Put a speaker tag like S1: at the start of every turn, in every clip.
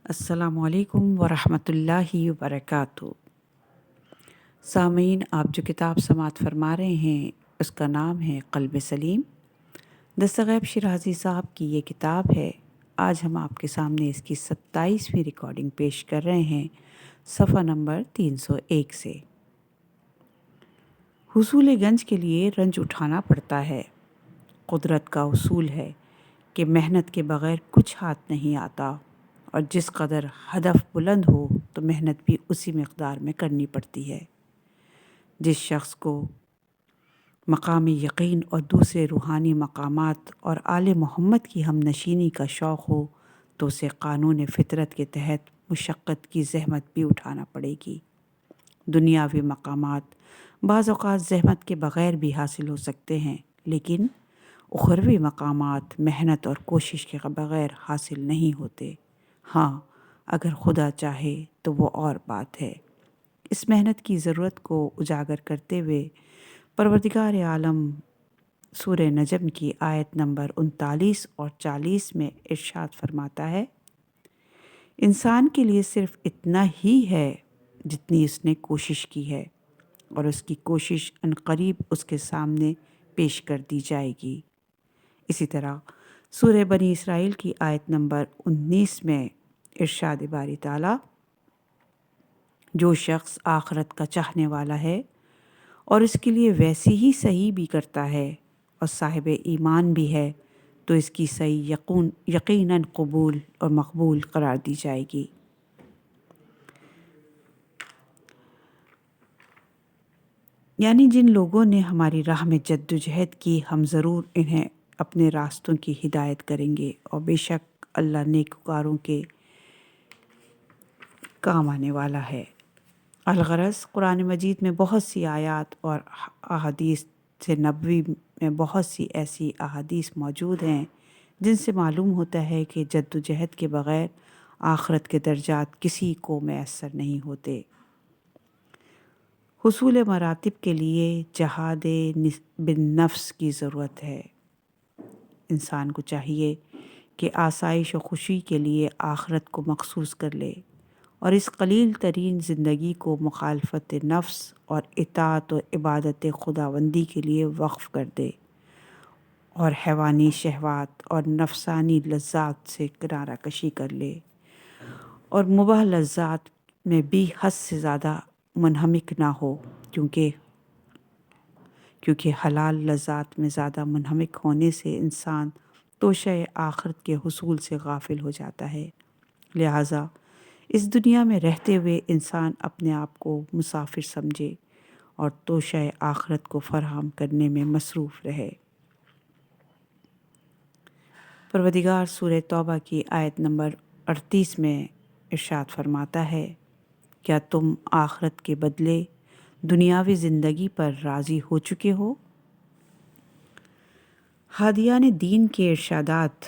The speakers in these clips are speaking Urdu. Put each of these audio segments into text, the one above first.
S1: السلام علیکم ورحمۃ اللہ وبرکاتہ۔ سامعین، آپ جو کتاب سماعت فرما رہے ہیں اس کا نام ہے قلب سلیم۔ دستغیب شیرازی صاحب کی یہ کتاب ہے۔ آج ہم آپ کے سامنے اس کی 27ویں ریکارڈنگ پیش کر رہے ہیں، صفحہ نمبر 301 سے۔ حصول گنج کے لیے رنج اٹھانا پڑتا ہے۔ قدرت کا اصول ہے کہ محنت کے بغیر کچھ ہاتھ نہیں آتا، اور جس قدر ہدف بلند ہو تو محنت بھی اسی مقدار میں کرنی پڑتی ہے۔ جس شخص کو مقام یقین اور دوسرے روحانی مقامات اور آل محمد کی ہم نشینی کا شوق ہو تو اسے قانون فطرت کے تحت مشقت کی زحمت بھی اٹھانا پڑے گی۔ دنیاوی مقامات بعض اوقات زحمت کے بغیر بھی حاصل ہو سکتے ہیں، لیکن اخروی مقامات محنت اور کوشش کے بغیر حاصل نہیں ہوتے۔ ہاں، اگر خدا چاہے تو وہ اور بات ہے۔ اس محنت کی ضرورت کو اجاگر کرتے ہوئے پروردگار عالم سورہ نجم کی آیت نمبر 39 اور 40 میں ارشاد فرماتا ہے، انسان کے لیے صرف اتنا ہی ہے جتنی اس نے کوشش کی ہے، اور اس کی کوشش عنقریب اس کے سامنے پیش کر دی جائے گی۔ اسی طرح سورہ بنی اسرائیل کی آیت نمبر 19 میں ارشاد باری تعالیٰ، جو شخص آخرت کا چاہنے والا ہے اور اس کے لیے ویسی ہی صحیح بھی کرتا ہے اور صاحب ایمان بھی ہے تو اس کی صحیح یقیناً قبول اور مقبول قرار دی جائے گی۔ یعنی جن لوگوں نے ہماری راہ میں جد و جہد کی، ہم ضرور انہیں اپنے راستوں کی ہدایت کریں گے، اور بے شک اللہ نیکوکاروں کے کام آنے والا ہے۔ الغرض، قرآن مجید میں بہت سی آیات اور احادیث سے نبوی میں بہت سی ایسی احادیث موجود ہیں جن سے معلوم ہوتا ہے کہ جد و جہد کے بغیر آخرت کے درجات کسی کو میسر نہیں ہوتے۔ حصول مراتب کے لیے جہاد بالنفس کی ضرورت ہے۔ انسان کو چاہیے کہ آسائش و خوشی کے لیے آخرت کو مخصوص کر لے، اور اس قلیل ترین زندگی کو مخالفت نفس اور اطاعت و عبادت خداوندی کے لیے وقف کر دے، اور حیوانی شہوات اور نفسانی لذات سے کنارہ کشی کر لے، اور مباح لذات میں بھی حد سے زیادہ منہمک نہ ہو، کیونکہ حلال لذات میں زیادہ منہمک ہونے سے انسان توشہ آخرت کے حصول سے غافل ہو جاتا ہے۔ لہٰذا اس دنیا میں رہتے ہوئے انسان اپنے آپ کو مسافر سمجھے اور توشہ آخرت کو فراہم کرنے میں مصروف رہے۔ پروردگار سورہ توبہ کی آیت نمبر 38 میں ارشاد فرماتا ہے، کیا تم آخرت کے بدلے دنیاوی زندگی پر راضی ہو چکے ہو؟ ہادیان دین کے ارشادات۔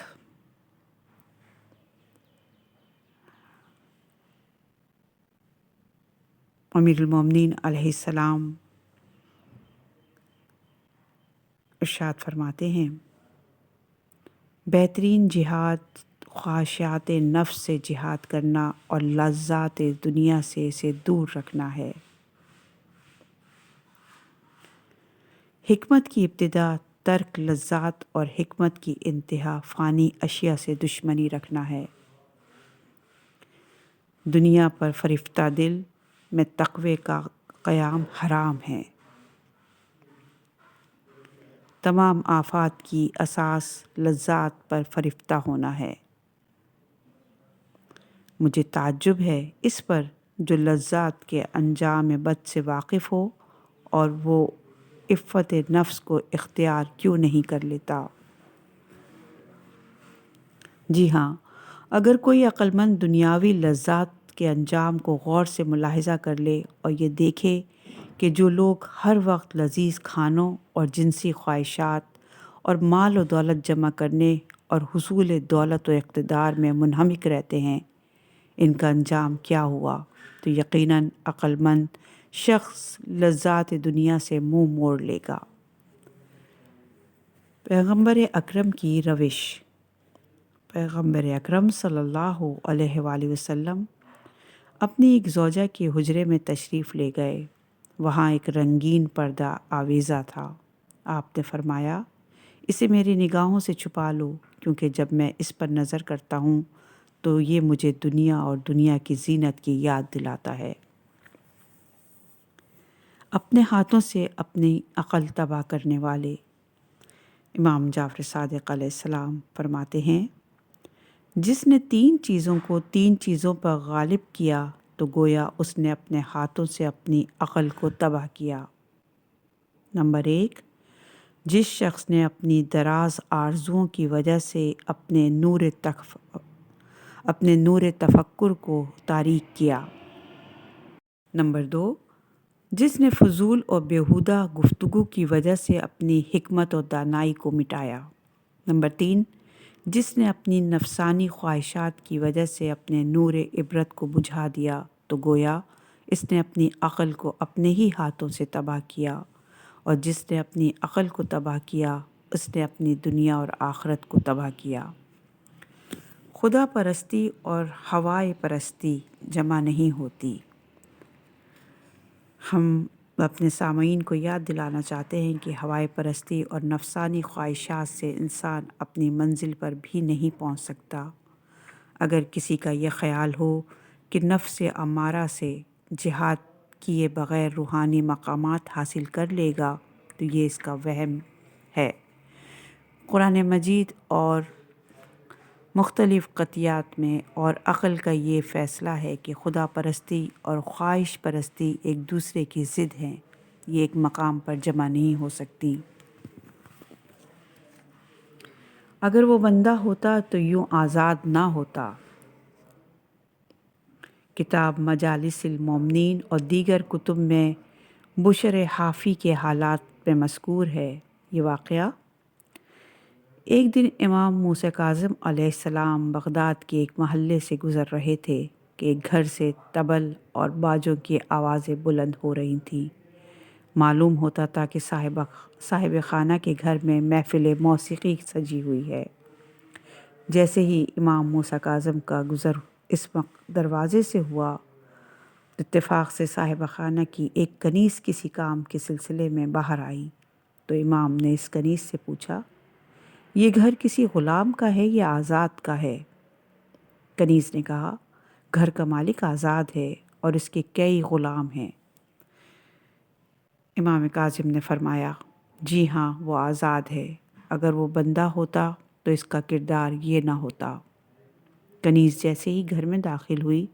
S1: امیر المومنین علیہ السلام ارشاد فرماتے ہیں، بہترین جہاد خواہشات نفس سے جہاد کرنا اور لذات دنیا سے اسے دور رکھنا ہے۔ حکمت کی ابتدا ترک لذات اور حکمت کی انتہا فانی اشیاء سے دشمنی رکھنا ہے۔ دنیا پر فریفتہ دل میں تقوی کا قیام حرام ہے۔ تمام آفات کی اساس لذات پر فریفتہ ہونا ہے۔ مجھے تعجب ہے اس پر جو لذات کے انجام بد سے واقف ہو اور وہ عفت نفس کو اختیار کیوں نہیں کر لیتا۔ جی ہاں، اگر کوئی عقلمند دنیاوی لذات کے انجام کو غور سے ملاحظہ کر لے اور یہ دیکھے کہ جو لوگ ہر وقت لذیذ کھانوں اور جنسی خواہشات اور مال و دولت جمع کرنے اور حصول دولت و اقتدار میں منہمک رہتے ہیں، ان کا انجام کیا ہوا، تو یقیناً عقلمند شخص لذات دنیا سے منہ موڑ لے گا۔ پیغمبر اکرم کی روش۔ پیغمبر اکرم صلی اللہ علیہ وآلہ وسلم اپنی ایک زوجہ کے حجرے میں تشریف لے گئے۔ وہاں ایک رنگین پردہ آویزہ تھا۔ آپ نے فرمایا، اسے میری نگاہوں سے چھپا لو، کیونکہ جب میں اس پر نظر کرتا ہوں تو یہ مجھے دنیا اور دنیا کی زینت کی یاد دلاتا ہے۔ اپنے ہاتھوں سے اپنی عقل تباہ کرنے والے امام جعفر صادق علیہ السلام فرماتے ہیں، جس نے 3 چیزوں کو 3 چیزوں پر غالب کیا تو گویا اس نے اپنے ہاتھوں سے اپنی عقل کو تباہ کیا۔ نمبر 1، جس شخص نے اپنی دراز آرزوؤں کی وجہ سے اپنے نور تفکر کو تاریک کیا۔ نمبر 2، جس نے فضول اور بیہودہ گفتگو کی وجہ سے اپنی حکمت اور دانائی کو مٹایا۔ نمبر 3، جس نے اپنی نفسانی خواہشات کی وجہ سے اپنے نور عبرت کو بجھا دیا تو گویا اس نے اپنی عقل کو اپنے ہی ہاتھوں سے تباہ کیا، اور جس نے اپنی عقل کو تباہ کیا اس نے اپنی دنیا اور آخرت کو تباہ کیا۔ خدا پرستی اور ہوائے پرستی جمع نہیں ہوتی۔ ہم اپنے سامعین کو یاد دلانا چاہتے ہیں کہ ہوائے پرستی اور نفسانی خواہشات سے انسان اپنی منزل پر بھی نہیں پہنچ سکتا۔ اگر کسی کا یہ خیال ہو کہ نفس امارہ سے جہاد کیے بغیر روحانی مقامات حاصل کر لے گا تو یہ اس کا وہم ہے۔ قرآن مجید اور مختلف قطعیات میں اور عقل کا یہ فیصلہ ہے کہ خدا پرستی اور خواہش پرستی ایک دوسرے کی ضد ہیں، یہ ایک مقام پر جمع نہیں ہو سکتی۔ اگر وہ بندہ ہوتا تو یوں آزاد نہ ہوتا۔ کتاب مجالس المومنین اور دیگر کتب میں بشر حافی کے حالات میں مذکور ہے یہ واقعہ۔ ایک دن امام موسیٰ کاظم علیہ السلام بغداد کے ایک محلے سے گزر رہے تھے کہ ایک گھر سے طبل اور باجوں کی آوازیں بلند ہو رہی تھیں۔ معلوم ہوتا تھا کہ صاحب خانہ کے گھر میں محفل موسیقی سجی ہوئی ہے۔ جیسے ہی امام موسیٰ کاظم کا گزر اس دروازے سے ہوا، اتفاق سے صاحب خانہ کی ایک کنیز کسی کام کے سلسلے میں باہر آئی تو امام نے اس کنیز سے پوچھا، یہ گھر کسی غلام کا ہے یا آزاد کا ہے؟ کنیز نے کہا، گھر کا مالک آزاد ہے اور اس کے کئی غلام ہیں۔ امام کاظم نے فرمایا، جی ہاں وہ آزاد ہے، اگر وہ بندہ ہوتا تو اس کا کردار یہ نہ ہوتا۔ کنیز جیسے ہی گھر میں داخل ہوئی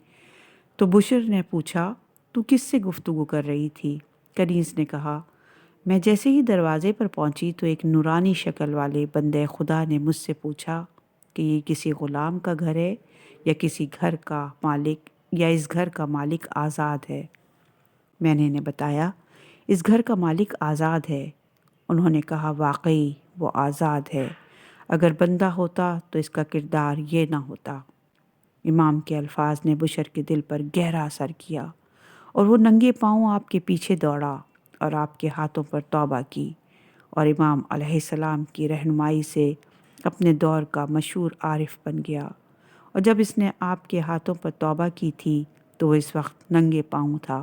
S1: تو بشر نے پوچھا، تو کس سے گفتگو کر رہی تھی؟ کنیز نے کہا، میں جیسے ہی دروازے پر پہنچی تو ایک نورانی شکل والے بندے خدا نے مجھ سے پوچھا کہ یہ کسی غلام کا گھر ہے یا کسی گھر کا مالک، یا اس گھر کا مالک آزاد ہے؟ میں نے انہیں بتایا، اس گھر کا مالک آزاد ہے۔ انہوں نے کہا، واقعی وہ آزاد ہے، اگر بندہ ہوتا تو اس کا کردار یہ نہ ہوتا۔ امام کے الفاظ نے بشر کے دل پر گہرا اثر کیا اور وہ ننگے پاؤں آپ کے پیچھے دوڑا اور آپ کے ہاتھوں پر توبہ کی، اور امام علیہ السلام کی رہنمائی سے اپنے دور کا مشہور عارف بن گیا۔ اور جب اس نے آپ کے ہاتھوں پر توبہ کی تھی تو وہ اس وقت ننگے پاؤں تھا۔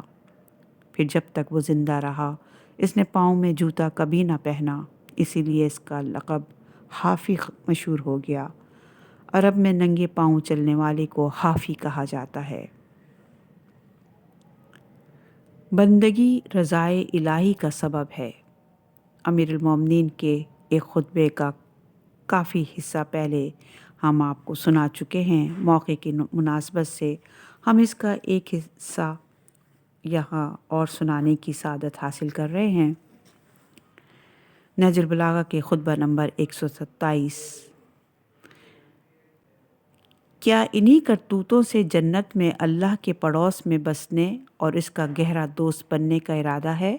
S1: پھر جب تک وہ زندہ رہا اس نے پاؤں میں جوتا کبھی نہ پہنا، اسی لیے اس کا لقب حافی مشہور ہو گیا۔ عرب میں ننگے پاؤں چلنے والے کو حافی کہا جاتا ہے۔ بندگی رضائے الہی کا سبب ہے۔ امیر المومنین کے ایک خطبے کا کافی حصہ پہلے ہم آپ کو سنا چکے ہیں۔ موقع کی مناسبت سے ہم اس کا ایک حصہ یہاں اور سنانے کی سعادت حاصل کر رہے ہیں۔ نہج البلاغہ کے خطبہ نمبر 127۔ کیا انہی کرتوتوں سے جنت میں اللہ کے پڑوس میں بسنے اور اس کا گہرا دوست بننے کا ارادہ ہے؟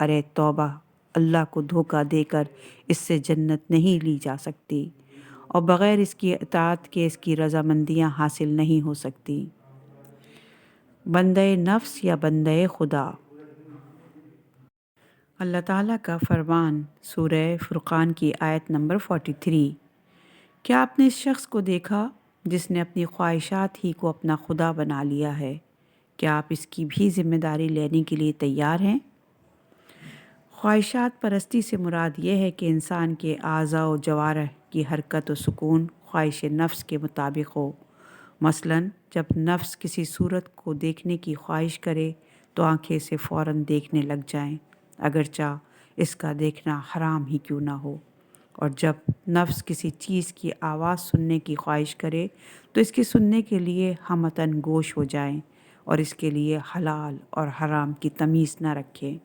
S1: ارے توبہ، اللہ کو دھوکہ دے کر اس سے جنت نہیں لی جا سکتی، اور بغیر اس کی اطاعت کے اس کی رضامندیاں حاصل نہیں ہو سکتی۔ بندے نفس یا بندے خدا؟ اللہ تعالیٰ کا فرمان سورہ فرقان کی آیت نمبر 43، کیا آپ نے اس شخص کو دیکھا جس نے اپنی خواہشات ہی کو اپنا خدا بنا لیا ہے؟ کیا آپ اس کی بھی ذمہ داری لینے کے لیے تیار ہیں؟ خواہشات پرستی سے مراد یہ ہے کہ انسان کے اعضاء و جوارح کی حرکت و سکون خواہش نفس کے مطابق ہو۔ مثلاً جب نفس کسی صورت کو دیکھنے کی خواہش کرے تو آنکھیں سے فوراً دیکھنے لگ جائیں، اگرچہ اس کا دیکھنا حرام ہی کیوں نہ ہو، اور جب نفس کسی چیز کی آواز سننے کی خواہش کرے تو اس کے سننے کے لیے ہمتاً گوش ہو جائیں اور اس کے لیے حلال اور حرام کی تمیز نہ رکھیں،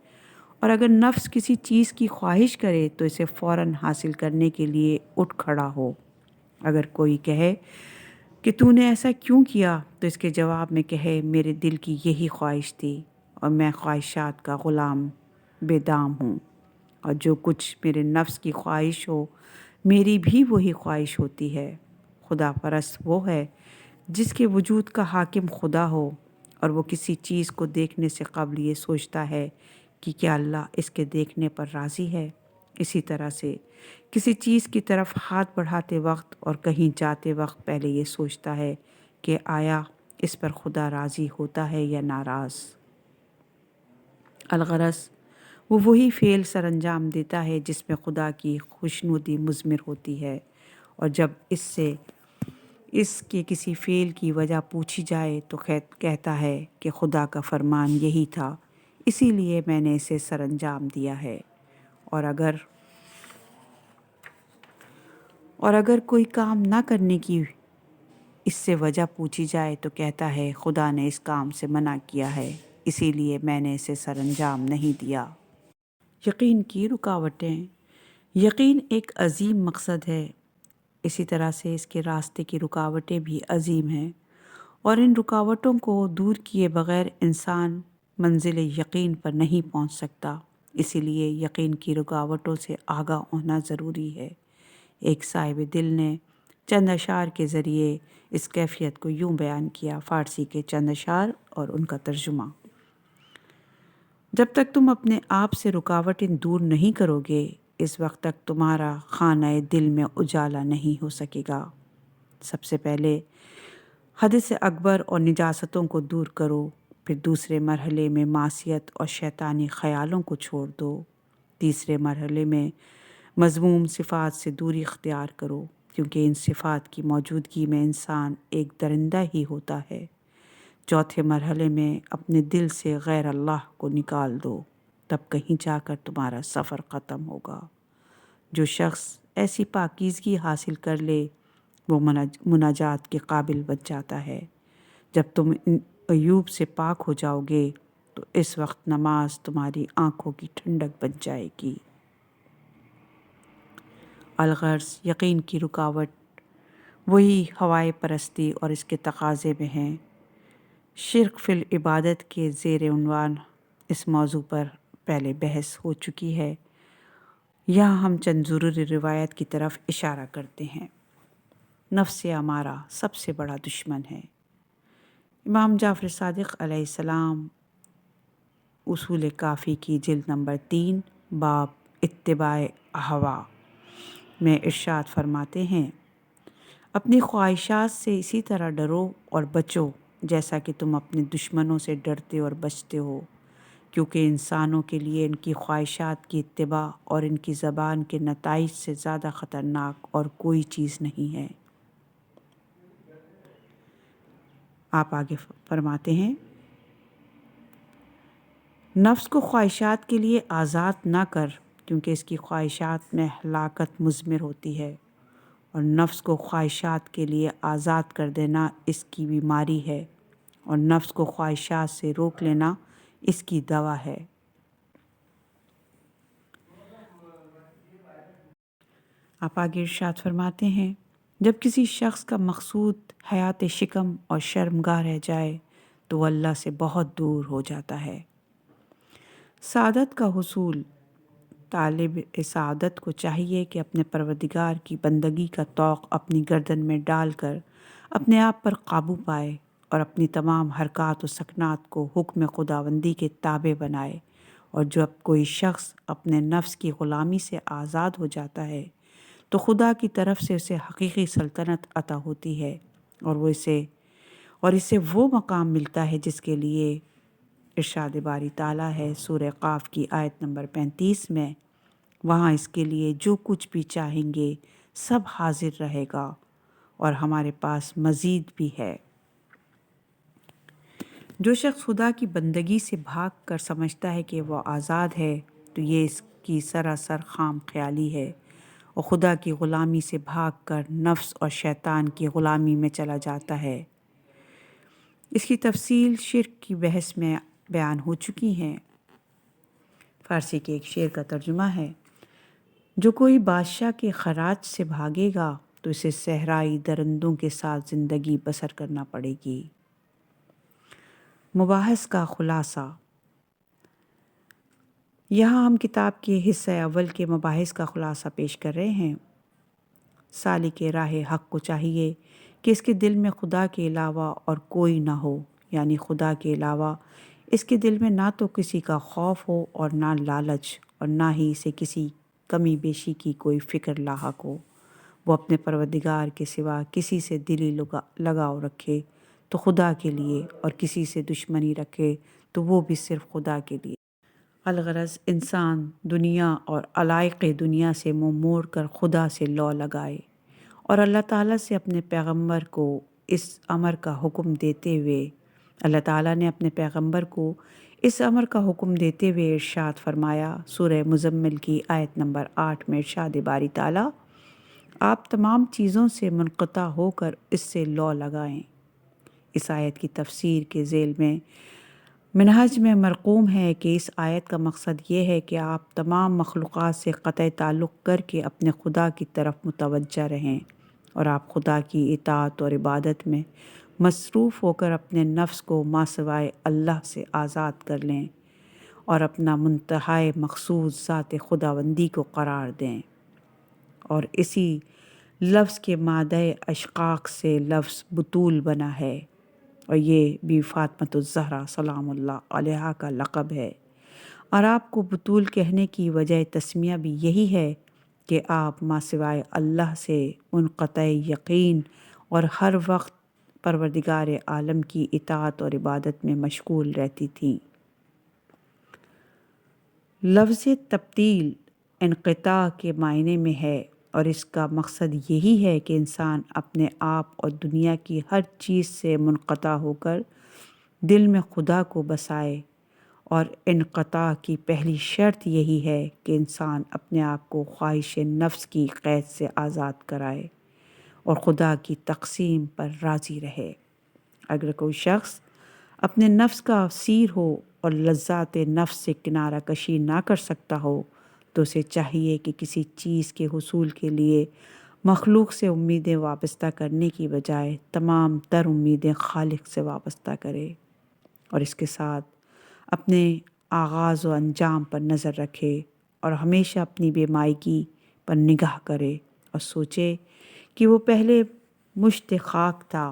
S1: اور اگر نفس کسی چیز کی خواہش کرے تو اسے فوراً حاصل کرنے کے لیے اٹھ کھڑا ہو۔ اگر کوئی کہے کہ تو نے ایسا کیوں کیا تو اس کے جواب میں کہے میرے دل کی یہی خواہش تھی اور میں خواہشات کا غلام بے دام ہوں، اور جو کچھ میرے نفس کی خواہش ہو میری بھی وہی خواہش ہوتی ہے۔ خدا پرست وہ ہے جس کے وجود کا حاکم خدا ہو اور وہ کسی چیز کو دیکھنے سے قبل یہ سوچتا ہے کہ کیا اللہ اس کے دیکھنے پر راضی ہے۔ اسی طرح سے کسی چیز کی طرف ہاتھ بڑھاتے وقت اور کہیں جاتے وقت پہلے یہ سوچتا ہے کہ آیا اس پر خدا راضی ہوتا ہے یا ناراض۔ الغرض وہ وہی فعل سر انجام دیتا ہے جس میں خدا کی خوشنودی مضمر ہوتی ہے، اور جب اس سے اس کے کسی فعل کی وجہ پوچھی جائے تو کہتا ہے کہ خدا کا فرمان یہی تھا، اسی لیے میں نے اسے سر انجام دیا ہے۔ اور اگر کوئی کام نہ کرنے کی اس سے وجہ پوچھی جائے تو کہتا ہے خدا نے اس کام سے منع کیا ہے، اسی لیے میں نے اسے سر انجام نہیں دیا۔ یقین کی رکاوٹیں۔ یقین ایک عظیم مقصد ہے، اسی طرح سے اس کے راستے کی رکاوٹیں بھی عظیم ہیں، اور ان رکاوٹوں کو دور کیے بغیر انسان منزل یقین پر نہیں پہنچ سکتا۔ اسی لیے یقین کی رکاوٹوں سے آگاہ ہونا ضروری ہے۔ ایک صاحب دل نے چند اشعار کے ذریعے اس کیفیت کو یوں بیان کیا، فارسی کے چند اشعار اور ان کا ترجمہ۔ جب تک تم اپنے آپ سے رکاوٹیں دور نہیں کرو گے، اس وقت تک تمہارا خانہ دل میں اجالا نہیں ہو سکے گا۔ سب سے پہلے حدث اکبر اور نجاستوں کو دور کرو، پھر دوسرے مرحلے میں معصیت اور شیطانی خیالوں کو چھوڑ دو، تیسرے مرحلے میں مذموم صفات سے دوری اختیار کرو، کیونکہ ان صفات کی موجودگی میں انسان ایک درندہ ہی ہوتا ہے، چوتھے مرحلے میں اپنے دل سے غیر اللہ کو نکال دو، تب کہیں جا کر تمہارا سفر ختم ہوگا۔ جو شخص ایسی پاکیزگی حاصل کر لے وہ مناجات کے قابل بن جاتا ہے۔ جب تم ان عیوب سے پاک ہو جاؤ گے تو اس وقت نماز تمہاری آنکھوں کی ٹھنڈک بن جائے گی۔ الغرض یقین کی رکاوٹ وہی ہوائے پرستی اور اس کے تقاضے میں ہیں۔ شرک فی العبادت کے زیر عنوان اس موضوع پر پہلے بحث ہو چکی ہے، یہاں ہم چند ضروری روایت کی طرف اشارہ کرتے ہیں۔ نفس امارہ سب سے بڑا دشمن ہے۔ امام جعفر صادق علیہ السلام اصول کافی کی جلد نمبر 3 باب اتباع ہوا میں ارشاد فرماتے ہیں، اپنی خواہشات سے اسی طرح ڈرو اور بچو جیسا کہ تم اپنے دشمنوں سے ڈرتے اور بچتے ہو، کیونکہ انسانوں کے لیے ان کی خواہشات کی اتباع اور ان کی زبان کے نتائج سے زیادہ خطرناک اور کوئی چیز نہیں ہے۔ آپ آگے فرماتے ہیں، نفس کو خواہشات کے لیے آزاد نہ کر، کیونکہ اس کی خواہشات میں ہلاکت مضمر ہوتی ہے، اور نفس کو خواہشات کے لیے آزاد کر دینا اس کی بیماری ہے، اور نفس کو خواہشات سے روک لینا اس کی دوا ہے۔ آپ آگے ارشاد فرماتے ہیں، جب کسی شخص کا مقصود حیات شکم اور شرمگاہ رہ جائے تو وہ اللہ سے بہت دور ہو جاتا ہے۔ سعادت کا حصول۔ طالب سعادت کو چاہیے کہ اپنے پروردگار کی بندگی کا طوق اپنی گردن میں ڈال کر اپنے آپ پر قابو پائے اور اپنی تمام حرکات و سکنات کو حکم خداوندی کے تابع بنائے، اور جب کوئی شخص اپنے نفس کی غلامی سے آزاد ہو جاتا ہے تو خدا کی طرف سے اسے حقیقی سلطنت عطا ہوتی ہے اور اسے وہ مقام ملتا ہے جس کے لیے ارشاد باری تعالیٰ ہے سورہ قاف کی آیت نمبر 35 میں، وہاں اس کے لیے جو کچھ بھی چاہیں گے سب حاضر رہے گا اور ہمارے پاس مزید بھی ہے۔ جو شخص خدا کی بندگی سے بھاگ کر سمجھتا ہے کہ وہ آزاد ہے تو یہ اس کی سراسر خام خیالی ہے، اور خدا کی غلامی سے بھاگ کر نفس اور شیطان کی غلامی میں چلا جاتا ہے۔ اس کی تفصیل شرک کی بحث میں بیان ہو چکی ہیں۔ فارسی کے ایک شعر کا ترجمہ ہے، جو کوئی بادشاہ کے خراج سے بھاگے گا تو اسے صحرائی درندوں کے ساتھ زندگی بسر کرنا پڑے گی۔ مباحث کا خلاصہ، یہاں ہم کتاب کے حصہ اول کے مباحث کا خلاصہ پیش کر رہے ہیں۔ سالک راہ حق کو چاہیے کہ اس کے دل میں خدا کے علاوہ اور کوئی نہ ہو، یعنی خدا کے علاوہ اس کے دل میں نہ تو کسی کا خوف ہو اور نہ لالچ، اور نہ ہی اسے کسی کمی بیشی کی کوئی فکر لاحق ہو۔ وہ اپنے پروردگار کے سوا کسی سے دلی لگاؤ رکھے تو خدا کے لیے، اور کسی سے دشمنی رکھے تو وہ بھی صرف خدا کے لیے۔ الغرض انسان دنیا اور علائق دنیا سے منہ موڑ کر خدا سے لو لگائے، اور اللہ تعالیٰ سے اپنے پیغمبر کو اس امر کا حکم دیتے ہوئے ارشاد فرمایا۔ سورہ مزمل کی آیت نمبر 8 میں ارشاد باری تعالیٰ، آپ تمام چیزوں سے منقطع ہو کر اس سے لو لگائیں۔ اس آیت کی تفسیر کے ذیل میں منہج میں مرقوم ہے کہ اس آیت کا مقصد یہ ہے کہ آپ تمام مخلوقات سے قطع تعلق کر کے اپنے خدا کی طرف متوجہ رہیں، اور آپ خدا کی اطاعت اور عبادت میں مصروف ہو کر اپنے نفس کو ما سوائے اللہ سے آزاد کر لیں اور اپنا منتہائے مقصود ذات خداوندی کو قرار دیں۔ اور اسی لفظ کے مادہ اشقاق سے لفظ بطول بنا ہے، اور یہ بھی فاطمۃ الزہرا سلام اللہ علیہا کا لقب ہے۔ اور آپ کو بطول کہنے کی وجہ تسمیہ بھی یہی ہے کہ آپ ما سوائے اللہ سے منقطع یقین اور ہر وقت پروردگار عالم کی اطاعت اور عبادت میں مشغول رہتی تھیں۔ لفظ تبتیل انقطاع کے معنی میں ہے، اور اس کا مقصد یہی ہے کہ انسان اپنے آپ اور دنیا کی ہر چیز سے منقطع ہو کر دل میں خدا کو بسائے، اور انقطاع کی پہلی شرط یہی ہے کہ انسان اپنے آپ کو خواہش نفس کی قید سے آزاد کرائے اور خدا کی تقسیم پر راضی رہے۔ اگر کوئی شخص اپنے نفس کا اسیر ہو اور لذات نفس سے کنارہ کشی نہ کر سکتا ہو تو اسے چاہیے کہ کسی چیز کے حصول کے لیے مخلوق سے امیدیں وابستہ کرنے کی بجائے تمام تر امیدیں خالق سے وابستہ کرے، اور اس کے ساتھ اپنے آغاز و انجام پر نظر رکھے، اور ہمیشہ اپنی بے مائگی پر نگاہ کرے اور سوچے کہ وہ پہلے مشت خاک تھا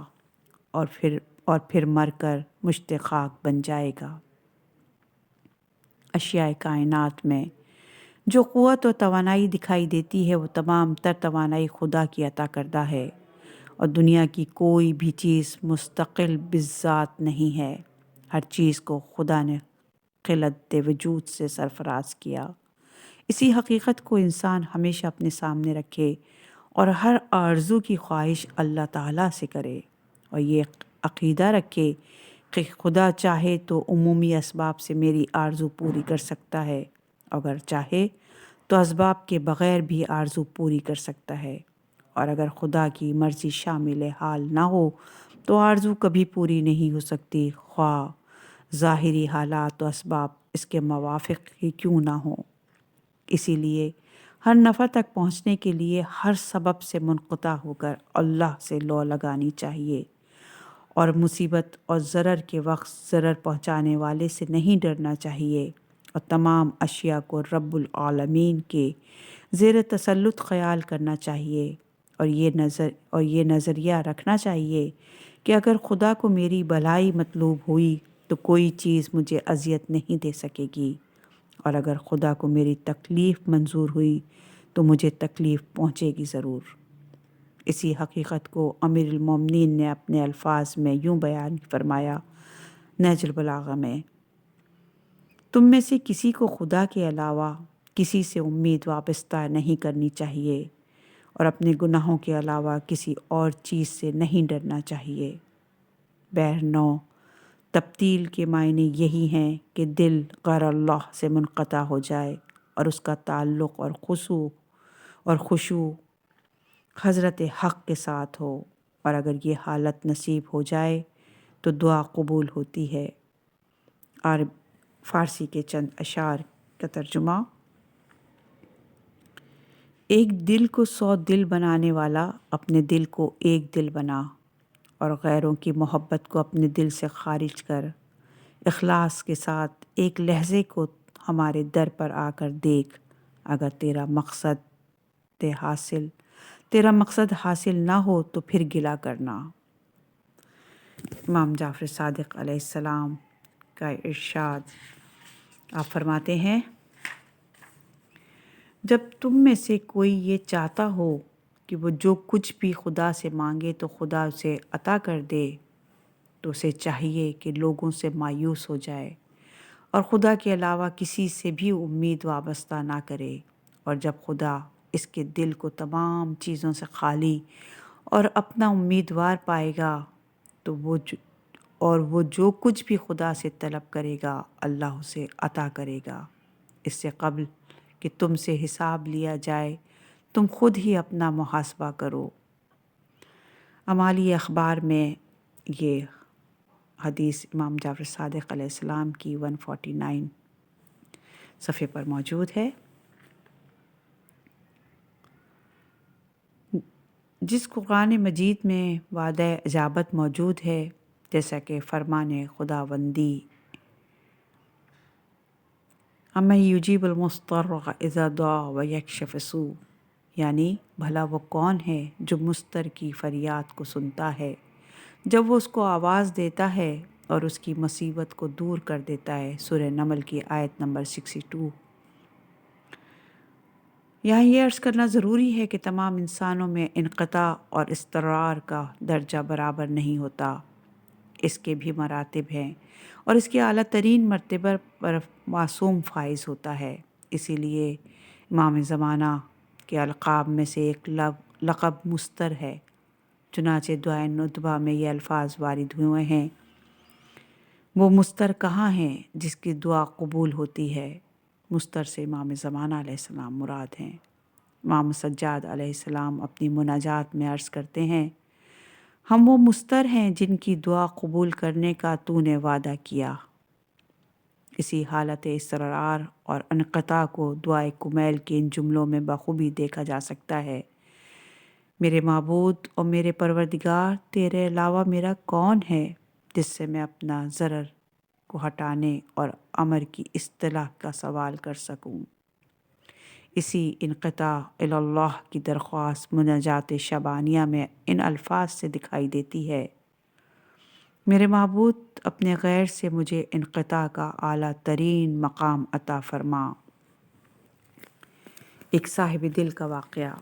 S1: اور پھر مر کر مشت خاک بن جائے گا۔ اشیاء کائنات میں جو قوت و توانائی دکھائی دیتی ہے وہ تمام تر توانائی خدا کی عطا کردہ ہے، اور دنیا کی کوئی بھی چیز مستقل بذات نہیں ہے۔ ہر چیز کو خدا نے خلد وجود سے سرفراز کیا۔ اسی حقیقت کو انسان ہمیشہ اپنے سامنے رکھے اور ہر آرزو کی خواہش اللہ تعالیٰ سے کرے، اور یہ عقیدہ رکھے کہ خدا چاہے تو عمومی اسباب سے میری آرزو پوری کر سکتا ہے، اگر چاہے تو اسباب کے بغیر بھی آرزو پوری کر سکتا ہے، اور اگر خدا کی مرضی شامل حال نہ ہو تو آرزو کبھی پوری نہیں ہو سکتی، خواہ ظاہری حالات و اسباب اس کے موافق ہی کیوں نہ ہوں۔ اسی لیے ہر نفع تک پہنچنے کے لیے ہر سبب سے منقطع ہو کر اللہ سے لو لگانی چاہیے، اور مصیبت اور ضرر کے وقت ضرر پہنچانے والے سے نہیں ڈرنا چاہیے، اور تمام اشیاء کو رب العالمین کے زیر تسلط خیال کرنا چاہیے، اور یہ نظریہ رکھنا چاہیے کہ اگر خدا کو میری بھلائی مطلوب ہوئی تو کوئی چیز مجھے اذیت نہیں دے سکے گی، اور اگر خدا کو میری تکلیف منظور ہوئی تو مجھے تکلیف پہنچے گی ضرور۔ اسی حقیقت کو امیر المومنین نے اپنے الفاظ میں یوں بیان فرمایا نہج البلاغہ میں، تم میں سے کسی کو خدا کے علاوہ کسی سے امید وابستہ نہیں کرنی چاہیے اور اپنے گناہوں کے علاوہ کسی اور چیز سے نہیں ڈرنا چاہیے۔ بہرنو تبدیل کے معنی یہی ہیں کہ دل غیر اللہ سے منقطع ہو جائے اور اس کا تعلق اور خشوع حضرت حق کے ساتھ ہو، اور اگر یہ حالت نصیب ہو جائے تو دعا قبول ہوتی ہے۔ اور فارسی کے چند اشعار کا ترجمہ: ایک دل کو 100 دل بنانے والا اپنے دل کو ایک دل بنا، اور غیروں کی محبت کو اپنے دل سے خارج کر اخلاص کے ساتھ ایک لحظے کو ہمارے در پر آ کر دیکھ۔ اگر تیرا مقصد حاصل نہ ہو تو پھر گلہ کرنا۔ امام جعفر صادق علیہ السلام کا ارشاد، آپ فرماتے ہیں، جب تم میں سے کوئی یہ چاہتا ہو کہ وہ جو کچھ بھی خدا سے مانگے تو خدا اسے عطا کر دے، تو اسے چاہیے کہ لوگوں سے مایوس ہو جائے اور خدا کے علاوہ کسی سے بھی امید وابستہ نہ کرے، اور جب خدا اس کے دل کو تمام چیزوں سے خالی اور اپنا امیدوار پائے گا تو وہ جو کچھ بھی خدا سے طلب کرے گا اللہ اسے عطا کرے گا۔ اس سے قبل کہ تم سے حساب لیا جائے تم خود ہی اپنا محاسبہ کرو۔ اعمالی اخبار میں یہ حدیث امام جعفر صادق علیہ السلام کی 149 صفحے پر موجود ہے۔ جس قرآن مجید میں وعدہ اجابت موجود ہے، جیسا کہ فرمان خداوندی اَمَّن یُجِیبُ الْمُضْطَرَّ اِذَا دَعَا وَیَکْشِفُ السُّوءَ، یعنی بھلا وہ کون ہے جو مضطر کی فریاد کو سنتا ہے جب وہ اس کو آواز دیتا ہے اور اس کی مصیبت کو دور کر دیتا ہے۔ سورہ نمل کی آیت نمبر 62۔ یہاں یہ عرض کرنا ضروری ہے کہ تمام انسانوں میں انقطاع اور اضطرار کا درجہ برابر نہیں ہوتا، اس کے بھی مراتب ہیں، اور اس کے اعلیٰ ترین مرتبہ پر معصوم فائز ہوتا ہے۔ اسی لیے امام زمانہ کے القاب میں سے ایک لقب مستر ہے۔ چنانچہ دعائے ندبہ میں یہ الفاظ وارد ہوئے ہیں، وہ مستر کہاں ہیں جس کی دعا قبول ہوتی ہے؟ مستر سے امام زمانہ علیہ السلام مراد ہیں۔ امام سجاد علیہ السلام اپنی مناجات میں عرض کرتے ہیں، ہم وہ مستر ہیں جن کی دعا قبول کرنے کا تو نے وعدہ کیا۔ اسی حالت اضطرار اور انقطاع کو دعائے کمیل کے ان جملوں میں بخوبی دیکھا جا سکتا ہے۔ میرے معبود اور میرے پروردگار، تیرے علاوہ میرا کون ہے جس سے میں اپنا ضرر کو ہٹانے اور امر کی اصطلاح کا سوال کر سکوں۔ اسی انقطاع اللہ کی درخواست مناجات شبانیہ میں ان الفاظ سے دکھائی دیتی ہے، میرے معبود اپنے غیر سے مجھے انقطاع کا اعلیٰ ترین مقام عطا فرما۔ ایک صاحب دل کا واقعہ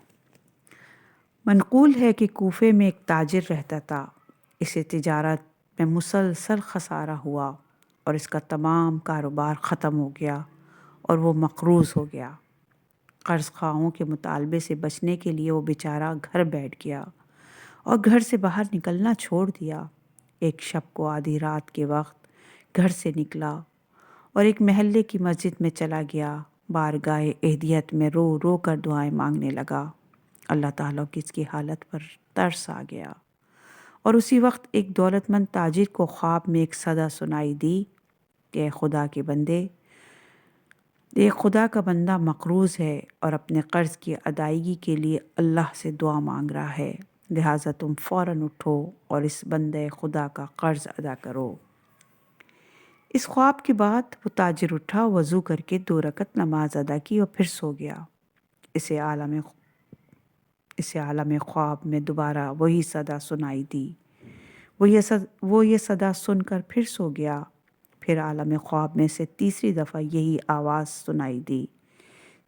S1: منقول ہے کہ کوفے میں ایک تاجر رہتا تھا۔ اسے تجارت میں مسلسل خسارہ ہوا اور اس کا تمام کاروبار ختم ہو گیا اور وہ مقروض ہو گیا۔ قرض خواہوں کے مطالبے سے بچنے کے لیے وہ بیچارہ گھر بیٹھ گیا اور گھر سے باہر نکلنا چھوڑ دیا۔ ایک شب کو آدھی رات کے وقت گھر سے نکلا اور ایک محلے کی مسجد میں چلا گیا۔ بارگاہ اہدیت میں رو رو کر دعائیں مانگنے لگا۔ اللہ تعالیٰ کی اس کی حالت پر ترس آ گیا اور اسی وقت ایک دولت مند تاجر کو خواب میں ایک صدا سنائی دی کہ اے خدا کے بندے، ایک خدا کا بندہ مقروض ہے اور اپنے قرض کی ادائیگی کے لیے اللہ سے دعا مانگ رہا ہے، لہٰذا تم فوراً اٹھو اور اس بندے خدا کا قرض ادا کرو۔ اس خواب کے بعد وہ تاجر اٹھا، وضو کر کے 2 رکعت نماز ادا کی اور پھر سو گیا۔ اسے عالم خواب میں دوبارہ وہی صدا سنائی دی۔ وہ یہ صدا سن کر پھر سو گیا۔ پھر عالم خواب میں سے تیسری دفعہ یہی آواز سنائی دی۔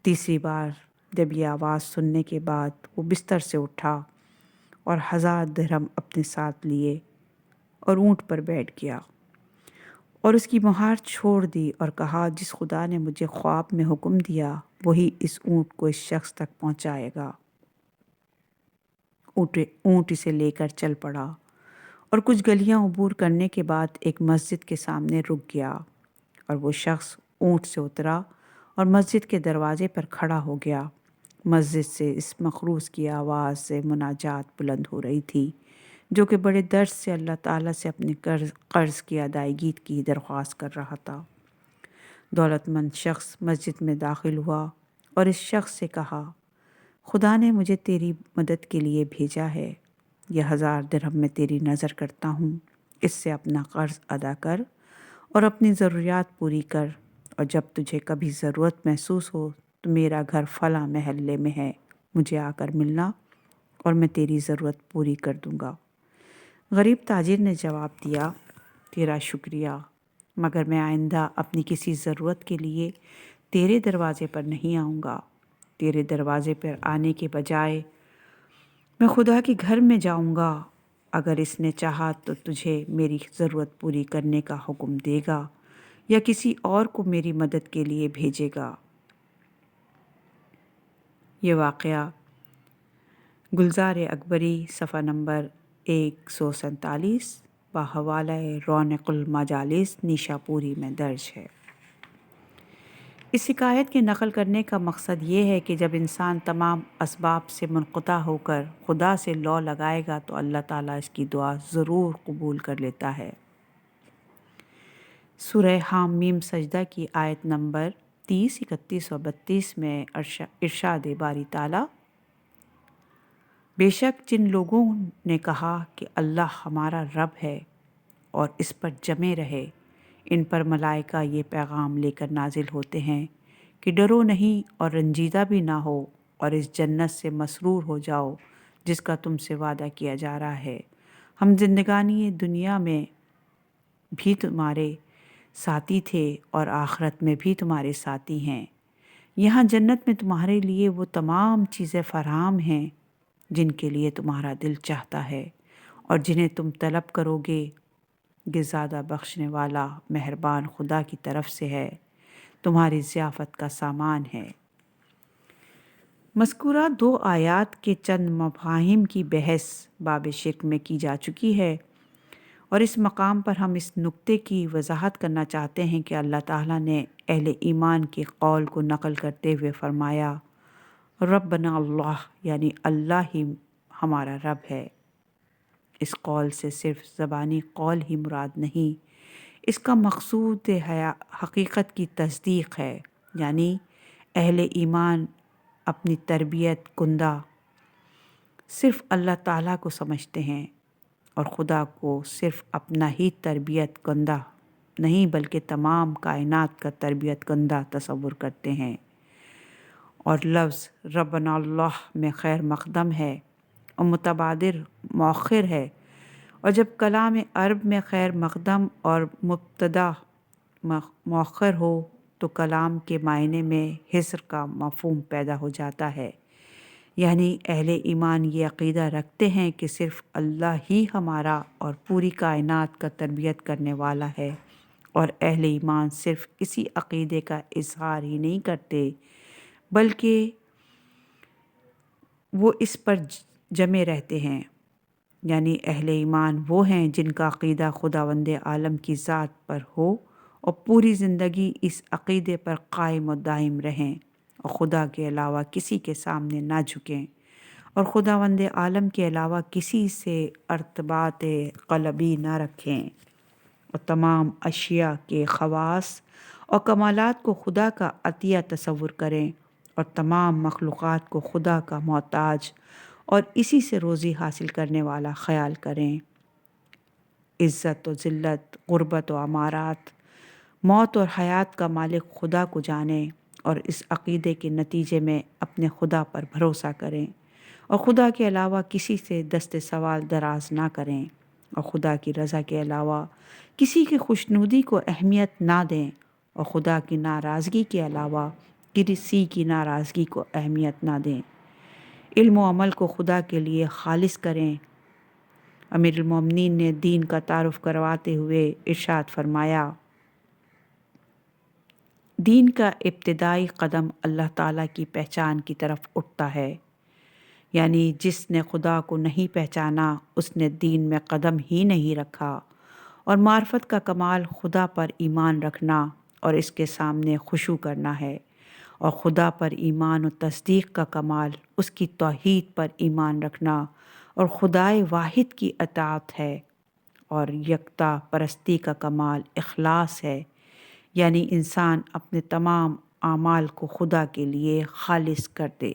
S1: تیسری بار جب یہ آواز سننے کے بعد وہ بستر سے اٹھا اور 1000 درہم اپنے ساتھ لیے اور اونٹ پر بیٹھ گیا اور اس کی مہار چھوڑ دی اور کہا، جس خدا نے مجھے خواب میں حکم دیا وہی اس اونٹ کو اس شخص تک پہنچائے گا۔ اونٹ اسے لے کر چل پڑا اور کچھ گلیاں عبور کرنے کے بعد ایک مسجد کے سامنے رک گیا اور وہ شخص اونٹ سے اترا اور مسجد کے دروازے پر کھڑا ہو گیا۔ مسجد سے اس مخروس کی آواز سے مناجات بلند ہو رہی تھی جو کہ بڑے درد سے اللہ تعالیٰ سے اپنے قرض کی ادائیگی کی درخواست کر رہا تھا۔ دولت مند شخص مسجد میں داخل ہوا اور اس شخص سے کہا، خدا نے مجھے تیری مدد کے لیے بھیجا ہے، یہ 1000 درہم میں تیری نظر کرتا ہوں، اس سے اپنا قرض ادا کر اور اپنی ضروریات پوری کر، اور جب تجھے کبھی ضرورت محسوس ہو تو میرا گھر فلاں محلے میں ہے، مجھے آ کر ملنا اور میں تیری ضرورت پوری کر دوں گا۔ غریب تاجر نے جواب دیا، تیرا شکریہ، مگر میں آئندہ اپنی کسی ضرورت کے لیے تیرے دروازے پر نہیں آؤں گا۔ تیرے دروازے پر آنے کے بجائے میں خدا کے گھر میں جاؤں گا، اگر اس نے چاہا تو تجھے میری ضرورت پوری کرنے کا حکم دے گا یا کسی اور کو میری مدد کے لیے بھیجے گا۔ یہ واقعہ گلزار اکبری صفحہ نمبر 147 بحوالہ رونق المجالس نیشاپوری میں درج ہے۔ اس حکایت کے نقل کرنے کا مقصد یہ ہے کہ جب انسان تمام اسباب سے منقطع ہو کر خدا سے لو لگائے گا تو اللہ تعالیٰ اس کی دعا ضرور قبول کر لیتا ہے۔ سورہ حامیم سجدہ کی آیت نمبر 30، 31 اور 32 میں ارشاد باری تعالیٰ، بے شک جن لوگوں نے کہا کہ اللہ ہمارا رب ہے اور اس پر جمے رہے، ان پر ملائکہ یہ پیغام لے کر نازل ہوتے ہیں کہ ڈرو نہیں اور رنجیدہ بھی نہ ہو اور اس جنت سے مسرور ہو جاؤ جس کا تم سے وعدہ کیا جا رہا ہے۔ ہم زندگانی دنیا میں بھی تمہارے ساتھی تھے اور آخرت میں بھی تمہارے ساتھی ہیں۔ یہاں جنت میں تمہارے لیے وہ تمام چیزیں فراہم ہیں جن کے لیے تمہارا دل چاہتا ہے اور جنہیں تم طلب کرو گے، یہ زیادہ بخشنے والا مہربان خدا کی طرف سے ہے، تمہاری ضیافت کا سامان ہے۔ مذکورہ 2 آیات کے چند مفاہیم کی بحث باب شرک میں کی جا چکی ہے، اور اس مقام پر ہم اس نکتے کی وضاحت کرنا چاہتے ہیں کہ اللہ تعالیٰ نے اہل ایمان کے قول کو نقل کرتے ہوئے فرمایا، ربنا اللہ، یعنی اللہ ہی ہمارا رب ہے۔ اس قول سے صرف زبانی قول ہی مراد نہیں، اس کا مقصود حقیقت کی تصدیق ہے، یعنی اہل ایمان اپنی تربیت کندہ صرف اللہ تعالیٰ کو سمجھتے ہیں اور خدا کو صرف اپنا ہی تربیت کندہ نہیں بلکہ تمام کائنات کا تربیت کندہ تصور کرتے ہیں۔ اور لفظ ربنا اللہ میں خیر مقدم ہے اور متبادر مؤخر ہے، اور جب کلام عرب میں خیر مقدم اور مبتدا مؤخر ہو تو کلام کے معنی میں حصر کا مفہوم پیدا ہو جاتا ہے، یعنی اہل ایمان یہ عقیدہ رکھتے ہیں کہ صرف اللہ ہی ہمارا اور پوری کائنات کا تربیت کرنے والا ہے، اور اہل ایمان صرف اسی عقیدے کا اظہار ہی نہیں کرتے بلکہ وہ اس پر جمے رہتے ہیں، یعنی اہل ایمان وہ ہیں جن کا عقیدہ خداوند عالم کی ذات پر ہو اور پوری زندگی اس عقیدے پر قائم و دائم رہیں اور خدا کے علاوہ کسی کے سامنے نہ جھکیں اور خداوند عالم کے علاوہ کسی سے ارتباط قلبی نہ رکھیں، اور تمام اشیاء کے خواص اور کمالات کو خدا کا عطیہ تصور کریں اور تمام مخلوقات کو خدا کا محتاج اور اسی سے روزی حاصل کرنے والا خیال کریں۔ عزت و ذلت، غربت و امارات، موت اور حیات کا مالک خدا کو جانیں اور اس عقیدے کے نتیجے میں اپنے خدا پر بھروسہ کریں اور خدا کے علاوہ کسی سے دست سوال دراز نہ کریں اور خدا کی رضا کے علاوہ کسی کی خوشنودی کو اہمیت نہ دیں اور خدا کی ناراضگی کے علاوہ کسی کی ناراضگی کو اہمیت نہ دیں، علم و عمل کو خدا کے لیے خالص کریں۔ امیر المومنین نے دین کا تعارف کرواتے ہوئے ارشاد فرمایا، دین کا ابتدائی قدم اللہ تعالیٰ کی پہچان کی طرف اٹھتا ہے، یعنی جس نے خدا کو نہیں پہچانا اس نے دین میں قدم ہی نہیں رکھا، اور معرفت کا کمال خدا پر ایمان رکھنا اور اس کے سامنے خشوع کرنا ہے، اور خدا پر ایمان و تصدیق کا کمال اس کی توحید پر ایمان رکھنا اور خدائے واحد کی اطاعت ہے، اور یکتا پرستی کا کمال اخلاص ہے، یعنی انسان اپنے تمام اعمال کو خدا کے لیے خالص کر دے۔